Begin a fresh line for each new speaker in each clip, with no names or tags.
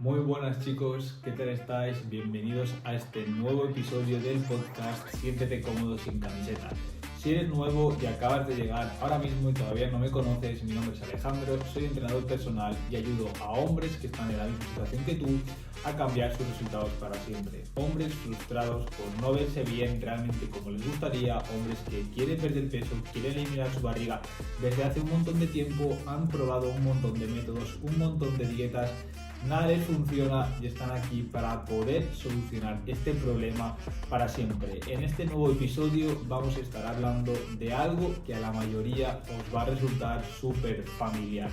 Muy buenas chicos, ¿qué tal estáis? Bienvenidos a este nuevo episodio del podcast Siéntete cómodo sin camiseta. Si eres nuevo y acabas de llegar ahora mismo y todavía no me conoces, mi nombre es Alejandro, soy entrenador personal y ayudo a hombres que están en la misma situación que tú a cambiar sus resultados para siempre. Hombres frustrados por no verse bien realmente como les gustaría, hombres que quieren perder peso, quieren eliminar su barriga desde hace un montón de tiempo, han probado un montón de métodos, un montón de dietas. Nada les funciona y están aquí para poder solucionar este problema para siempre. En este nuevo episodio vamos a estar hablando de algo que a la mayoría os va a resultar súper familiar.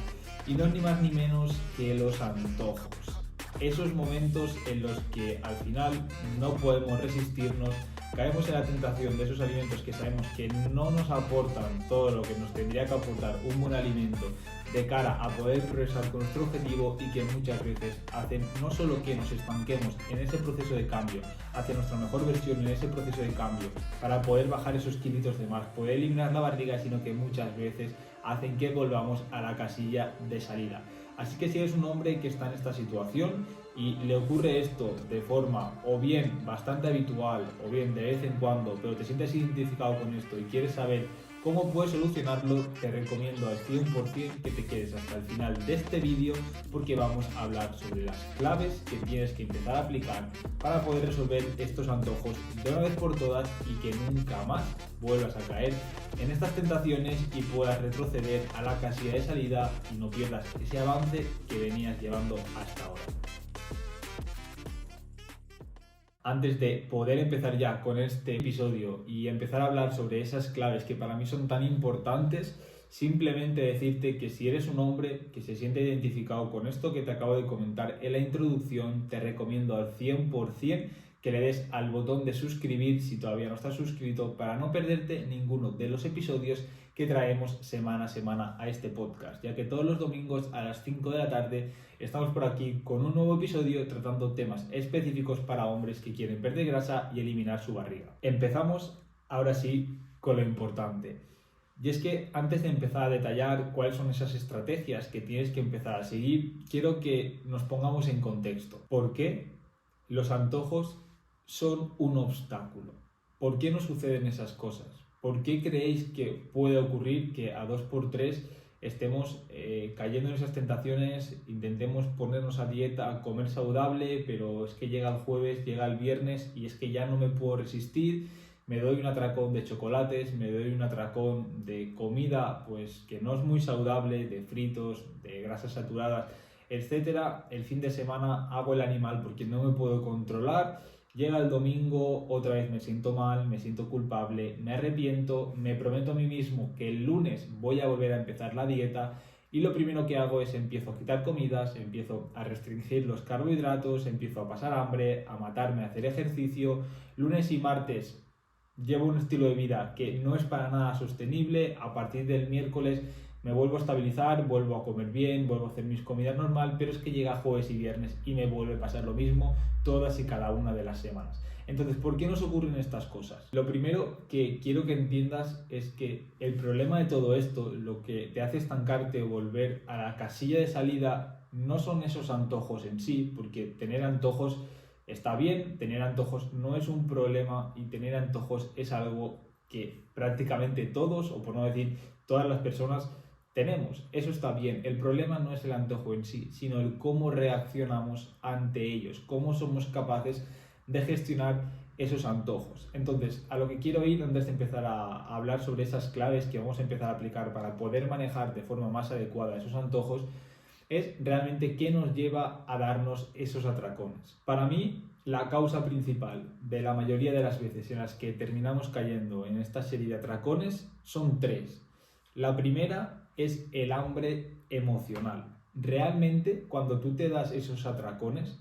Y no es ni más ni menos que los antojos. Esos momentos en los que al final no podemos resistirnos, caemos en la tentación de esos alimentos que sabemos que no nos aportan todo lo que nos tendría que aportar un buen alimento de cara a poder progresar con nuestro objetivo y que muchas veces hacen no solo que nos estanquemos en ese proceso de cambio hacia nuestra mejor versión, en ese proceso de cambio para poder bajar esos kilitos de más, poder eliminar la barriga, sino que muchas veces hacen que volvamos a la casilla de salida. Así que si eres un hombre que está en esta situación y le ocurre esto de forma o bien bastante habitual o bien de vez en cuando, pero te sientes identificado con esto y quieres saber cómo puedes solucionarlo, te recomiendo al 100% que te quedes hasta el final de este vídeo porque vamos a hablar sobre las claves que tienes que empezar a aplicar para poder resolver estos antojos de una vez por todas y que nunca más vuelvas a caer en estas tentaciones y puedas retroceder a la casilla de salida y no pierdas ese avance que venías llevando hasta ahora. Antes de poder empezar ya con este episodio y empezar a hablar sobre esas claves que para mí son tan importantes, simplemente decirte que si eres un hombre que se siente identificado con esto que te acabo de comentar en la introducción, te recomiendo al 100% que le des al botón de suscribir si todavía no estás suscrito para no perderte ninguno de los episodios que traemos semana a semana a este podcast, ya que todos los domingos a las 5 de la tarde estamos por aquí con un nuevo episodio tratando temas específicos para hombres que quieren perder grasa y eliminar su barriga. Empezamos ahora sí con lo importante. Y es que antes de empezar a detallar cuáles son esas estrategias que tienes que empezar a seguir, quiero que nos pongamos en contexto. ¿Por qué los antojos son un obstáculo? ¿Por qué nos suceden esas cosas? ¿Por qué creéis que puede ocurrir que a 2x3 estemos cayendo en esas tentaciones, intentemos ponernos a dieta, comer saludable, pero es que llega el jueves, llega el viernes y es que ya no me puedo resistir, me doy un atracón de chocolates, me doy un atracón de comida pues que no es muy saludable, de fritos, de grasas saturadas, etcétera? El fin de semana hago el animal porque no me puedo controlar. Llega el domingo, otra vez me siento mal, me siento culpable, me arrepiento, me prometo a mí mismo que el lunes voy a volver a empezar la dieta y lo primero que hago es empiezo a quitar comidas, empiezo a restringir los carbohidratos, empiezo a pasar hambre, a matarme, a hacer ejercicio. Lunes y martes llevo un estilo de vida que no es para nada sostenible. A partir del miércoles me vuelvo a estabilizar, vuelvo a comer bien, vuelvo a hacer mis comidas normal, pero es que llega jueves y viernes y me vuelve a pasar lo mismo todas y cada una de las semanas. Entonces, ¿por qué nos ocurren estas cosas? Lo primero que quiero que entiendas es que el problema de todo esto, lo que te hace estancarte o volver a la casilla de salida, no son esos antojos en sí, porque tener antojos está bien, tener antojos no es un problema y tener antojos es algo que prácticamente todos, o por no decir todas las personas, tenemos. Eso está bien. El problema no es el antojo en sí, sino el cómo reaccionamos ante ellos, cómo somos capaces de gestionar esos antojos. Entonces, a lo que quiero ir antes de empezar a hablar sobre esas claves que vamos a empezar a aplicar para poder manejar de forma más adecuada esos antojos, es realmente qué nos lleva a darnos esos atracones. Para mí, la causa principal de la mayoría de las veces en las que terminamos cayendo en esta serie de atracones son tres. La primera es el hambre emocional. Realmente, cuando tú te das esos atracones,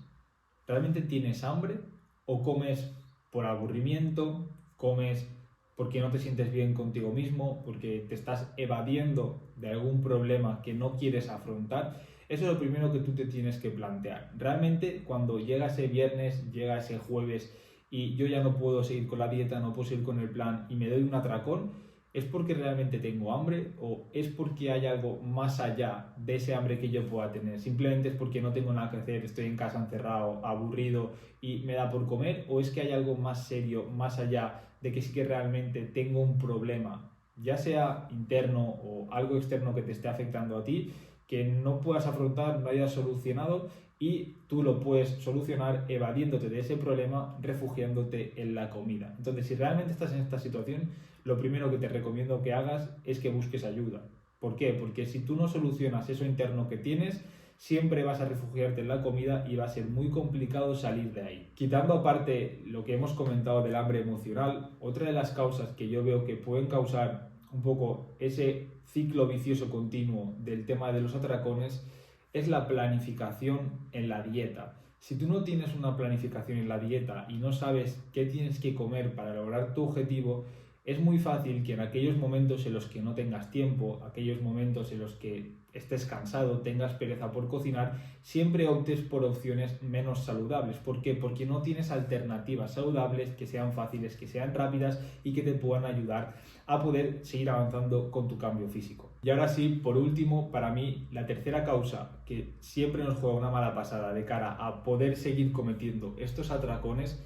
¿realmente tienes hambre? ¿O comes por aburrimiento? ¿Comes porque no te sientes bien contigo mismo? ¿Porque te estás evadiendo de algún problema que no quieres afrontar? Eso es lo primero que tú te tienes que plantear. Realmente, cuando llega ese viernes, llega ese jueves y yo ya no puedo seguir con la dieta, no puedo seguir con el plan y me doy un atracón, ¿Es porque realmente tengo hambre o es porque hay algo más allá de ese hambre que yo pueda tener? ¿Simplemente es porque no tengo nada que hacer, estoy en casa encerrado, aburrido y me da por comer? ¿O es que hay algo más serio, más allá de que sí que realmente tengo un problema, ya sea interno o algo externo que te esté afectando a ti, que no puedas afrontar, no hayas solucionado y tú lo puedes solucionar evadiéndote de ese problema, refugiándote en la comida? Entonces, si realmente estás en esta situación, lo primero que te recomiendo que hagas es que busques ayuda. ¿Por qué? Porque si tú no solucionas eso interno que tienes, siempre vas a refugiarte en la comida y va a ser muy complicado salir de ahí. Quitando aparte lo que hemos comentado del hambre emocional, otra de las causas que yo veo que pueden causar un poco ese ciclo vicioso continuo del tema de los atracones es la planificación en la dieta. Si tú no tienes una planificación en la dieta y no sabes qué tienes que comer para lograr tu objetivo, es muy fácil que en aquellos momentos en los que no tengas tiempo, aquellos momentos en los que estés cansado, tengas pereza por cocinar, siempre optes por opciones menos saludables. ¿Por qué? Porque no tienes alternativas saludables que sean fáciles, que sean rápidas y que te puedan ayudar a poder seguir avanzando con tu cambio físico. Y ahora sí, por último, para mí, la tercera causa que siempre nos juega una mala pasada de cara a poder seguir cometiendo estos atracones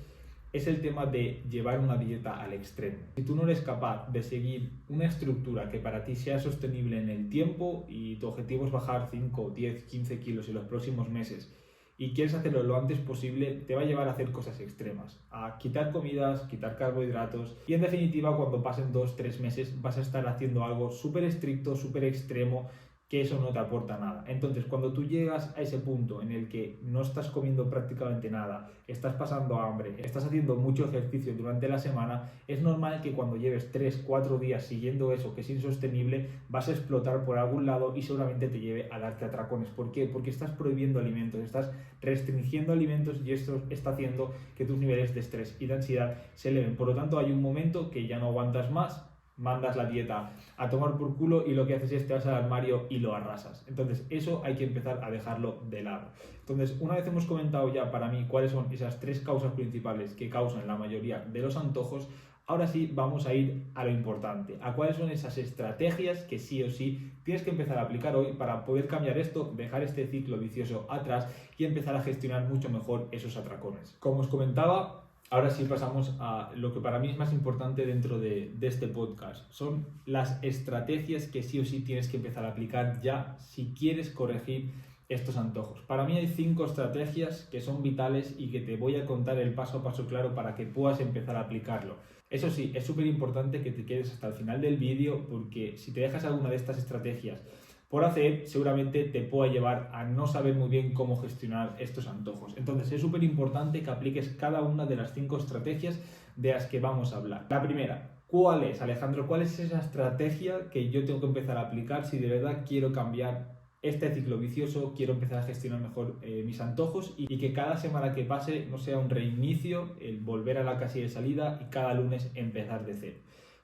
es el tema de llevar una dieta al extremo. Si tú no eres capaz de seguir una estructura que para ti sea sostenible en el tiempo y tu objetivo es bajar 5, 10, 15 kilos en los próximos meses y quieres hacerlo lo antes posible, te va a llevar a hacer cosas extremas, a quitar comidas, quitar carbohidratos y en definitiva cuando pasen 2, 3 meses vas a estar haciendo algo súper estricto, súper extremo, que eso no te aporta nada. Entonces, cuando tú llegas a ese punto en el que no estás comiendo prácticamente nada, estás pasando hambre, estás haciendo mucho ejercicio durante la semana, es normal que cuando lleves 3, 4 días siguiendo eso que es insostenible, vas a explotar por algún lado y seguramente te lleve a darte atracones. ¿Por qué? Porque estás prohibiendo alimentos, estás restringiendo alimentos y esto está haciendo que tus niveles de estrés y de ansiedad se eleven. Por lo tanto, hay un momento que ya no aguantas más, mandas la dieta a tomar por culo y lo que haces es te vas al armario y lo arrasas. Entonces eso hay que empezar a dejarlo de lado. Entonces, una vez hemos comentado ya para mí cuáles son esas 3 causas principales que causan la mayoría de los antojos, ahora sí vamos a ir a lo importante, a cuáles son esas estrategias que sí o sí tienes que empezar a aplicar hoy para poder cambiar esto, dejar este ciclo vicioso atrás y empezar a gestionar mucho mejor esos atracones. Como os comentaba, ahora sí pasamos a lo que para mí es más importante dentro de este podcast. Son las estrategias que sí o sí tienes que empezar a aplicar ya si quieres corregir estos antojos. Para mí hay 5 estrategias que son vitales y que te voy a contar el paso a paso claro para que puedas empezar a aplicarlo. Eso sí, es súper importante que te quedes hasta el final del vídeo porque si te dejas alguna de estas estrategias por hacer, seguramente te pueda llevar a no saber muy bien cómo gestionar estos antojos. Entonces es súper importante que apliques cada una de las 5 estrategias de las que vamos a hablar. La primera, ¿cuál es, Alejandro? ¿Cuál es esa estrategia que yo tengo que empezar a aplicar si de verdad quiero cambiar este ciclo vicioso, quiero empezar a gestionar mejor mis antojos y que cada semana que pase no sea un reinicio, el volver a la casilla de salida y cada lunes empezar de cero?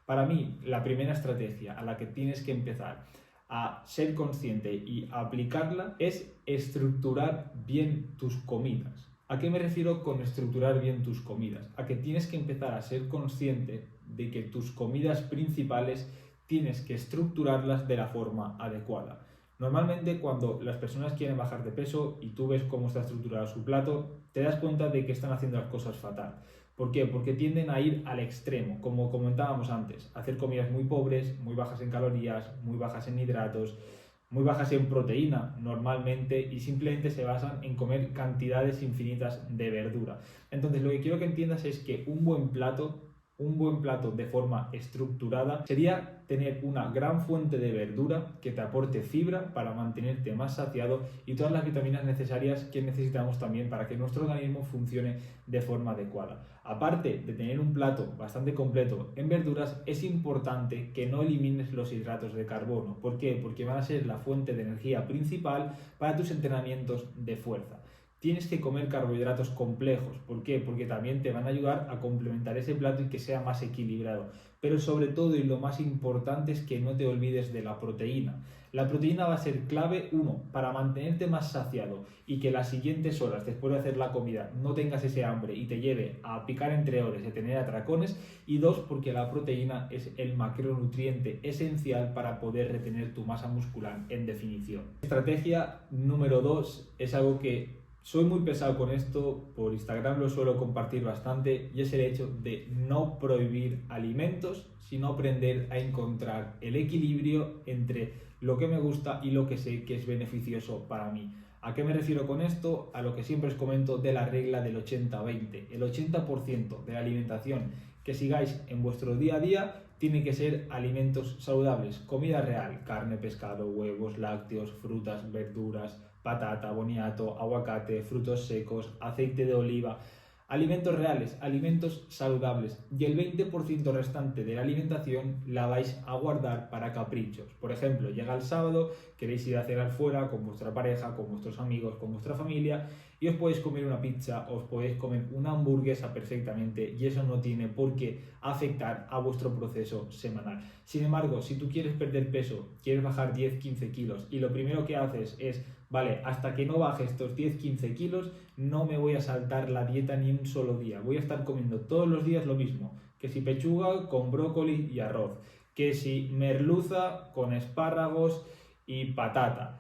Para mí, la primera estrategia a la que tienes que empezar a ser consciente y a aplicarla es estructurar bien tus comidas. ¿A qué me refiero con estructurar bien tus comidas? A que tienes que empezar a ser consciente de que tus comidas principales tienes que estructurarlas de la forma adecuada. Normalmente cuando las personas quieren bajar de peso y tú ves cómo está estructurado su plato, te das cuenta de que están haciendo las cosas fatal. ¿Por qué? Porque tienden a ir al extremo, como comentábamos antes, hacer comidas muy pobres, muy bajas en calorías, muy bajas en hidratos, muy bajas en proteína normalmente y simplemente se basan en comer cantidades infinitas de verdura. Entonces lo que quiero que entiendas es que un buen plato de forma estructurada sería tener una gran fuente de verdura que te aporte fibra para mantenerte más saciado y todas las vitaminas necesarias que necesitamos también para que nuestro organismo funcione de forma adecuada. Aparte de tener un plato bastante completo en verduras, es importante que no elimines los hidratos de carbono. ¿Por qué? Porque van a ser la fuente de energía principal para tus entrenamientos de fuerza. tienes que comer carbohidratos complejos. ¿Por qué? Porque también te van a ayudar a complementar ese plato y que sea más equilibrado. Pero sobre todo, y lo más importante, es que no te olvides de la proteína. La proteína va a ser clave, uno, para mantenerte más saciado y que las siguientes horas después de hacer la comida no tengas ese hambre y te lleve a picar entre horas y a tener atracones, y dos, porque la proteína es el macronutriente esencial para poder retener tu masa muscular en definición. Estrategia número 2 es algo que soy muy pesado con esto, por Instagram lo suelo compartir bastante, y es el hecho de no prohibir alimentos, sino aprender a encontrar el equilibrio entre lo que me gusta y lo que sé que es beneficioso para mí. ¿A qué me refiero con esto? A lo que siempre os comento de la regla del 80-20. El 80% de la alimentación que sigáis en vuestro día a día tiene que ser alimentos saludables, comida real, carne, pescado, huevos, lácteos, frutas, verduras, patata, boniato, aguacate, frutos secos, aceite de oliva, alimentos reales, alimentos saludables, y el 20% restante de la alimentación la vais a guardar para caprichos. Por ejemplo, llega el sábado, queréis ir a cenar fuera con vuestra pareja, con vuestros amigos, con vuestra familia, y os podéis comer una pizza, os podéis comer una hamburguesa perfectamente, y eso no tiene por qué afectar a vuestro proceso semanal. Sin embargo, si tú quieres perder peso, quieres bajar 10-15 kilos, y lo primero que haces es, vale, hasta que no baje estos 10-15 kilos, no me voy a saltar la dieta ni un solo día. Voy a estar comiendo todos los días lo mismo. Que si pechuga con brócoli y arroz. Que si merluza con espárragos y patata.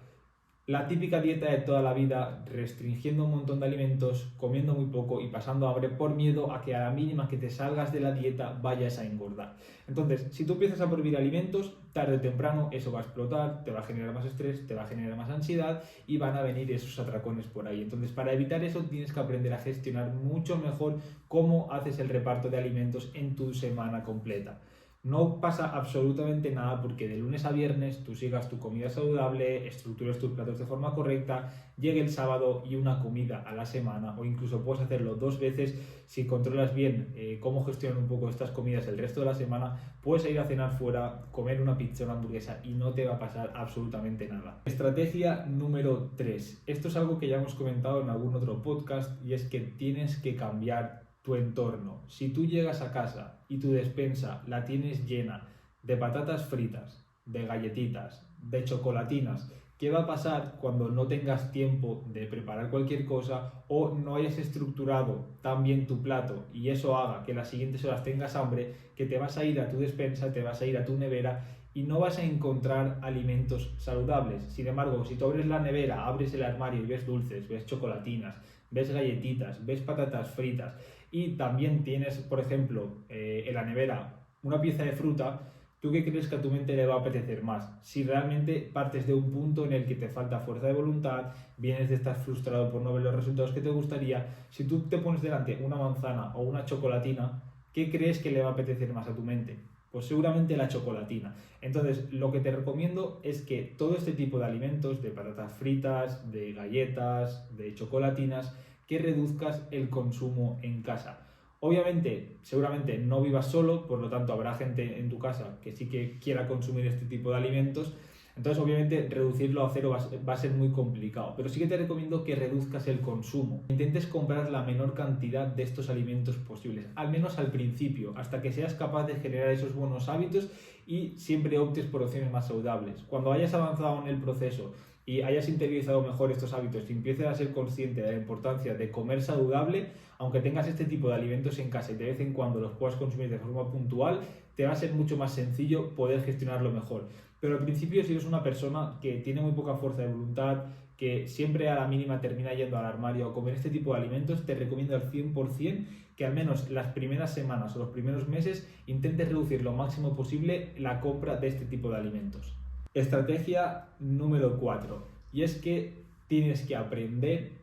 La típica dieta de toda la vida, restringiendo un montón de alimentos, comiendo muy poco y pasando hambre por miedo a que a la mínima que te salgas de la dieta vayas a engordar. Entonces, si tú empiezas a prohibir alimentos, tarde o temprano eso va a explotar, te va a generar más estrés, te va a generar más ansiedad y van a venir esos atracones por ahí. Entonces, para evitar eso tienes que aprender a gestionar mucho mejor cómo haces el reparto de alimentos en tu semana completa. No pasa absolutamente nada porque de lunes a viernes tú sigas tu comida saludable, estructures tus platos de forma correcta, llegue el sábado y una comida a la semana, o incluso puedes hacerlo 2 veces si controlas bien cómo gestionar un poco estas comidas el resto de la semana. Puedes ir a cenar fuera, comer una pizza, una hamburguesa y no te va a pasar absolutamente nada. Estrategia número 3. Esto es algo que ya hemos comentado en algún otro podcast, y es que tienes que cambiar tu entorno. Si tú llegas a casa y tu despensa la tienes llena de patatas fritas, de galletitas, de chocolatinas, ¿qué va a pasar cuando no tengas tiempo de preparar cualquier cosa o no hayas estructurado tan bien tu plato y eso haga que las siguientes horas tengas hambre, que te vas a ir a tu despensa, te vas a ir a tu nevera y no vas a encontrar alimentos saludables? Sin embargo, si tú abres la nevera, abres el armario y ves dulces, ves chocolatinas, ves galletitas, ves patatas fritas, y también tienes, por ejemplo, en la nevera una pieza de fruta, ¿tú qué crees que a tu mente le va a apetecer más? Si realmente partes de un punto en el que te falta fuerza de voluntad, vienes de estar frustrado por no ver los resultados que te gustaría, si tú te pones delante una manzana o una chocolatina, ¿qué crees que le va a apetecer más a tu mente? Pues seguramente la chocolatina. Entonces, lo que te recomiendo es que todo este tipo de alimentos, de patatas fritas, de galletas, de chocolatinas, que reduzcas el consumo en casa. Obviamente, seguramente no vivas solo, por lo tanto habrá gente en tu casa que sí que quiera consumir este tipo de alimentos. Entonces, obviamente, reducirlo a cero va a ser muy complicado, pero sí que te recomiendo que reduzcas el consumo. Intentes comprar la menor cantidad de estos alimentos posibles, al menos al principio, hasta que seas capaz de generar esos buenos hábitos y siempre optes por opciones más saludables. Cuando hayas avanzado en el proceso y hayas interiorizado mejor estos hábitos y empieces a ser consciente de la importancia de comer saludable, aunque tengas este tipo de alimentos en casa y de vez en cuando los puedas consumir de forma puntual, te va a ser mucho más sencillo poder gestionarlo mejor. Pero al principio, si eres una persona que tiene muy poca fuerza de voluntad, que siempre a la mínima termina yendo al armario a comer este tipo de alimentos, te recomiendo al 100% que al menos las primeras semanas o los primeros meses intentes reducir lo máximo posible la compra de este tipo de alimentos. Estrategia número 4, y es que tienes que aprender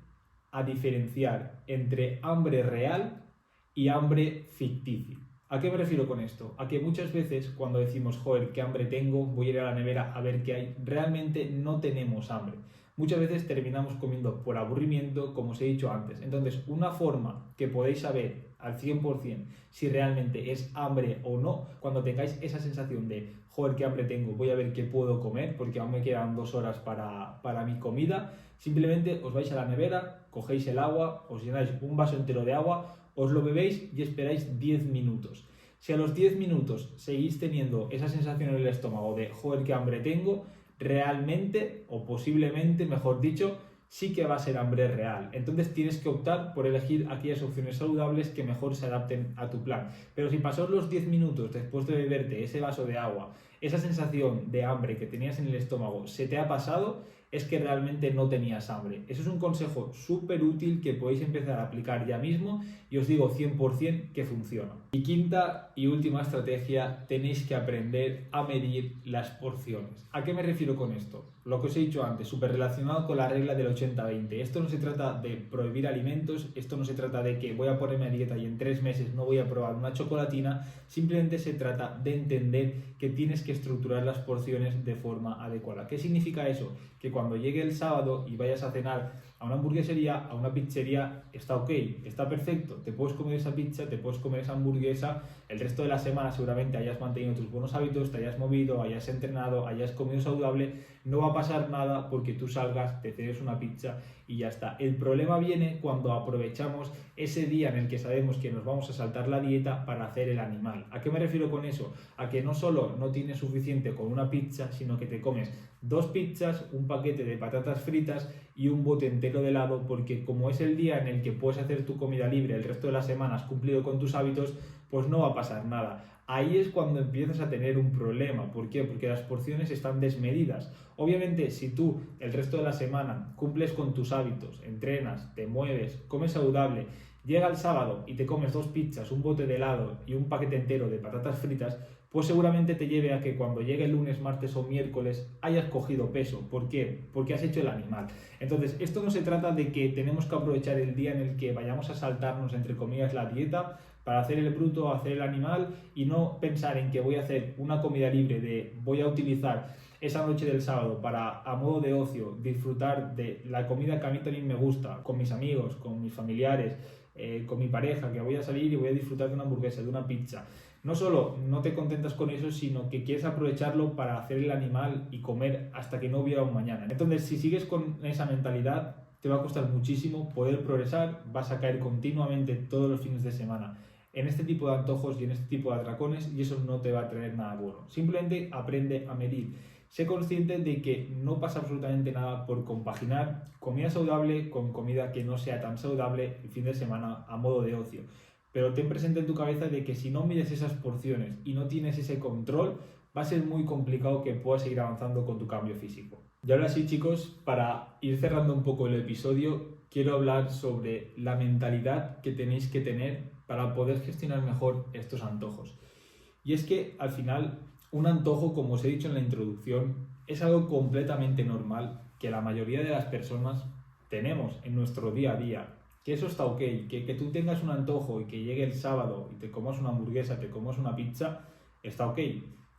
a diferenciar entre hambre real y hambre ficticio. ¿A qué me refiero con esto? A que muchas veces cuando decimos, joder, qué hambre tengo, voy a ir a la nevera a ver qué hay, realmente no tenemos hambre. muchas veces terminamos comiendo por aburrimiento, como os he dicho antes. Entonces, una forma que podéis saber al 100% si realmente es hambre o no, cuando tengáis esa sensación de, joder, qué hambre tengo, voy a ver qué puedo comer, porque aún me quedan 2 horas para mi comida, simplemente os vais a la nevera, cogéis el agua, os llenáis un vaso entero de agua, os lo bebéis y esperáis 10 minutos. Si a los 10 minutos seguís teniendo esa sensación en el estómago de, joder, qué hambre tengo, realmente, o posiblemente, mejor dicho, sí que va a ser hambre real. Entonces tienes que optar por elegir aquellas opciones saludables que mejor se adapten a tu plan. Pero si pasados los 10 minutos después de beberte ese vaso de agua, esa sensación de hambre que tenías en el estómago se te ha pasado, es que realmente no tenías hambre. Eso es un consejo súper útil que podéis empezar a aplicar ya mismo y os digo 100% que funciona. Y quinta y última estrategia, tenéis que aprender a medir las porciones. ¿A qué me refiero con esto? Lo que os he dicho antes, súper relacionado con la regla del 80-20. Esto no se trata de prohibir alimentos, esto no se trata de que voy a ponerme a dieta y en 3 meses no voy a probar una chocolatina, simplemente se trata de entender que tienes que estructurar las porciones de forma adecuada. ¿Qué significa eso? Que cuando llegue el sábado y vayas a cenar a una hamburguesería, a una pizzería, está ok, está perfecto, te puedes comer esa pizza, te puedes comer esa hamburguesa, el resto de la semana seguramente hayas mantenido tus buenos hábitos, te hayas movido, hayas entrenado, hayas comido saludable, no va a pasar nada porque tú salgas, te cedes una pizza y ya está. El problema viene cuando aprovechamos ese día en el que sabemos que nos vamos a saltar la dieta para hacer el animal. ¿A qué me refiero con eso? A que no solo no tienes suficiente con una pizza, sino que te comes 2 pizzas, un paquete de patatas fritas y un bote entero de helado, porque como es el día en el que puedes hacer tu comida libre, el resto de la semana has cumplido con tus hábitos, pues no va a pasar nada. Ahí es cuando empiezas a tener un problema. ¿Por qué? Porque las porciones están desmedidas. Obviamente, si tú el resto de la semana cumples con tus hábitos, entrenas, te mueves, comes saludable, llega el sábado y te comes 2 pizzas, un bote de helado y un paquete entero de patatas fritas, pues seguramente te lleve a que cuando llegue el lunes, martes o miércoles hayas cogido peso. ¿Por qué? Porque has hecho el animal. Entonces, esto no se trata de que tenemos que aprovechar el día en el que vayamos a saltarnos, entre comillas, la dieta para hacer el bruto, hacer el animal y no pensar en que voy a hacer una comida libre, de voy a utilizar esa noche del sábado para, a modo de ocio, disfrutar de la comida que a mí también me gusta, con mis amigos, con mis familiares, con mi pareja, que voy a salir y voy a disfrutar de una hamburguesa, de una pizza. No solo no te contentas con eso, sino que quieres aprovecharlo para hacer el animal y comer hasta que no hubiera un mañana. Entonces, si sigues con esa mentalidad, te va a costar muchísimo poder progresar, vas a caer continuamente todos los fines de semana en este tipo de antojos y en este tipo de atracones y eso no te va a traer nada bueno. Simplemente aprende a medir. Sé consciente de que no pasa absolutamente nada por compaginar comida saludable con comida que no sea tan saludable el fin de semana a modo de ocio. Pero ten presente en tu cabeza de que si no mides esas porciones y no tienes ese control, va a ser muy complicado que puedas seguir avanzando con tu cambio físico. Y ahora sí, chicos, para ir cerrando un poco el episodio, quiero hablar sobre la mentalidad que tenéis que tener para poder gestionar mejor estos antojos. Y es que al final un antojo, como os he dicho en la introducción, es algo completamente normal que la mayoría de las personas tenemos en nuestro día a día. Que eso está ok, que tú tengas un antojo y que llegue el sábado y te comas una hamburguesa, te comas una pizza, está ok,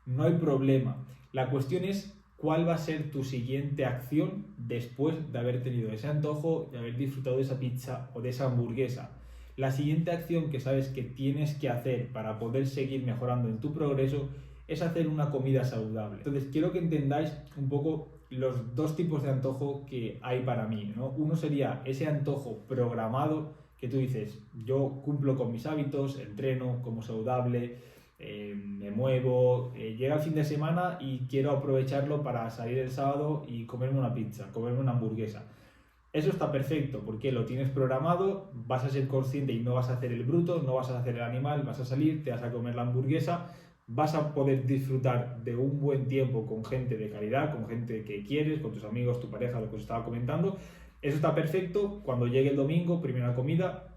no hay problema. La cuestión es cuál va a ser tu siguiente acción después de haber tenido ese antojo, de haber disfrutado de esa pizza o de esa hamburguesa. La siguiente acción que sabes que tienes que hacer para poder seguir mejorando en tu progreso es hacer una comida saludable. Entonces quiero que entendáis un poco los 2 tipos de antojo que hay para mí, ¿no? Uno sería ese antojo programado que tú dices, yo cumplo con mis hábitos, entreno, como saludable, me muevo, llega el fin de semana y quiero aprovecharlo para salir el sábado y comerme una pizza, comerme una hamburguesa. Eso está perfecto porque lo tienes programado, vas a ser consciente y no vas a hacer el bruto, no vas a hacer el animal, vas a salir, te vas a comer la hamburguesa, vas a poder disfrutar de un buen tiempo con gente de calidad, con gente que quieres, con tus amigos, tu pareja, lo que os estaba comentando. Eso está perfecto. Cuando llegue el domingo, primera comida,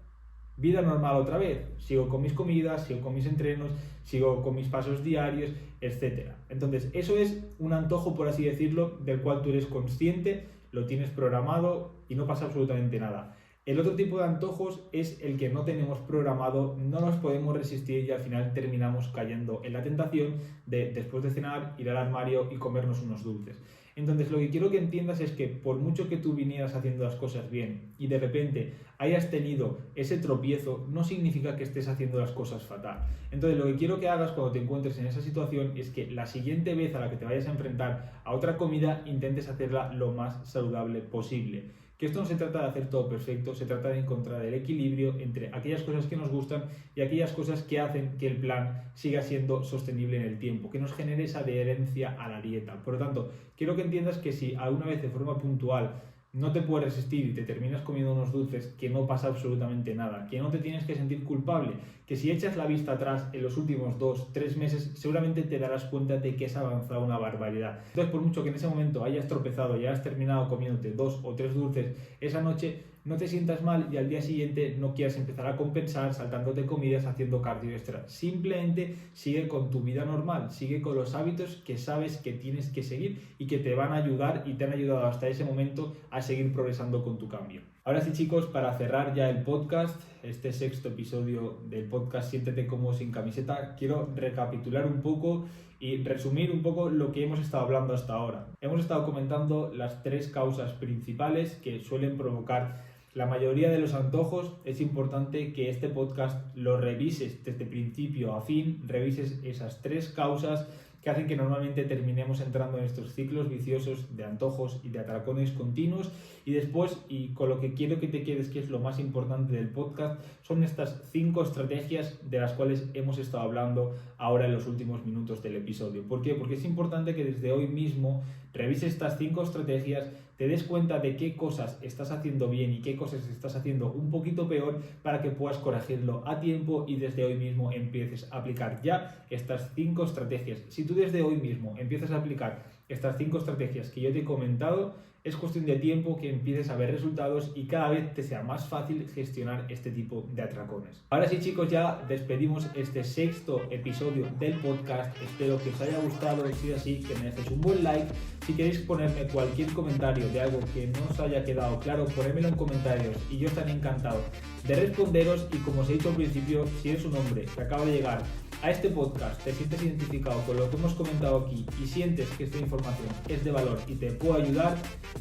vida normal otra vez. Sigo con mis comidas, sigo con mis entrenos, sigo con mis pasos diarios, etc. Entonces, eso es un antojo, por así decirlo, del cual tú eres consciente, lo tienes programado y no pasa absolutamente nada. El otro tipo de antojos es el que no tenemos programado, no nos podemos resistir y al final terminamos cayendo en la tentación de, después de cenar, ir al armario y comernos unos dulces. Entonces lo que quiero que entiendas es que por mucho que tú vinieras haciendo las cosas bien y de repente hayas tenido ese tropiezo, no significa que estés haciendo las cosas fatal. Entonces lo que quiero que hagas cuando te encuentres en esa situación es que la siguiente vez a la que te vayas a enfrentar a otra comida intentes hacerla lo más saludable posible. Que esto no se trata de hacer todo perfecto, se trata de encontrar el equilibrio entre aquellas cosas que nos gustan y aquellas cosas que hacen que el plan siga siendo sostenible en el tiempo, que nos genere esa adherencia a la dieta. Por lo tanto, quiero que entiendas que si alguna vez de forma puntual no te puedes resistir y te terminas comiendo unos dulces, que no pasa absolutamente nada, que no te tienes que sentir culpable, que si echas la vista atrás en los últimos 2-3 meses, seguramente te darás cuenta de que has avanzado una barbaridad. Entonces, por mucho que en ese momento hayas tropezado y hayas terminado comiéndote 2 o 3 dulces esa noche, no te sientas mal y al día siguiente no quieras empezar a compensar saltándote comidas, haciendo cardio extra. Simplemente sigue con tu vida normal, sigue con los hábitos que sabes que tienes que seguir y que te van a ayudar y te han ayudado hasta ese momento a seguir progresando con tu cambio. Ahora sí, chicos, para cerrar ya el podcast, este 6º episodio del podcast Siéntete Cómodo Sin Camiseta, quiero recapitular un poco y resumir un poco lo que hemos estado hablando hasta ahora. Hemos estado comentando las 3 causas principales que suelen provocar la mayoría de los antojos. Es importante que este podcast lo revises desde principio a fin, revises esas 3 causas que hacen que normalmente terminemos entrando en estos ciclos viciosos de antojos y de atracones continuos. Y después, y con lo que quiero que te quedes, que es lo más importante del podcast, son estas 5 estrategias de las cuales hemos estado hablando ahora en los últimos minutos del episodio. ¿Por qué? Porque es importante que desde hoy mismo revises estas 5 estrategias, te des cuenta de qué cosas estás haciendo bien y qué cosas estás haciendo un poquito peor para que puedas corregirlo a tiempo y desde hoy mismo empieces a aplicar ya estas 5 estrategias. Si tú desde hoy mismo empiezas a aplicar estas 5 estrategias que yo te he comentado, es cuestión de tiempo que empieces a ver resultados y cada vez te sea más fácil gestionar este tipo de atracones. Ahora sí, chicos, ya despedimos este 6º episodio del podcast. Espero que os haya gustado y si es así, que me dejes un buen like. Si queréis ponerme cualquier comentario de algo que no os haya quedado claro, ponérmelo en comentarios y yo estaré encantado de responderos. Y como os he dicho al principio, si eres un hombre que acaba de llegar a este podcast, te sientes identificado con lo que hemos comentado aquí y sientes que esta información es de valor y te puede ayudar,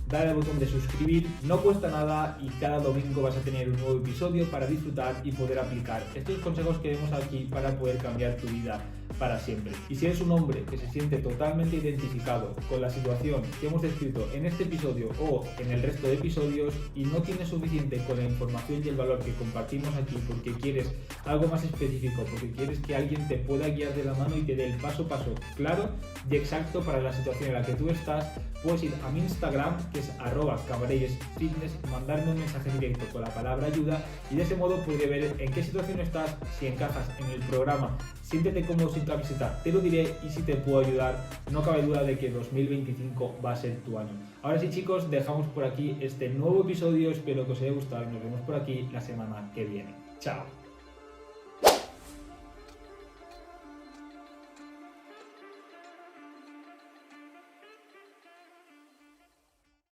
dale al botón de suscribir, no cuesta nada y cada domingo vas a tener un nuevo episodio para disfrutar y poder aplicar estos consejos que vemos aquí para poder cambiar tu vida para siempre. Y si eres un hombre que se siente totalmente identificado con la situación que hemos descrito en este episodio o en el resto de episodios y no tienes suficiente con la información y el valor que compartimos aquí porque quieres algo más específico, porque quieres que alguien te pueda guiar de la mano y te dé el paso a paso claro y exacto para la situación en la que tú estás, puedes ir a mi Instagram, que es @camarellesfitness, mandarme un mensaje directo con la palabra ayuda y de ese modo podré ver en qué situación estás, si encajas en el programa Siéntete Cómodo Sin Camiseta, te lo diré y si te puedo ayudar, no cabe duda de que 2025 va a ser tu año. Ahora sí, chicos, dejamos por aquí este nuevo episodio, espero que os haya gustado y nos vemos por aquí la semana que viene. ¡Chao!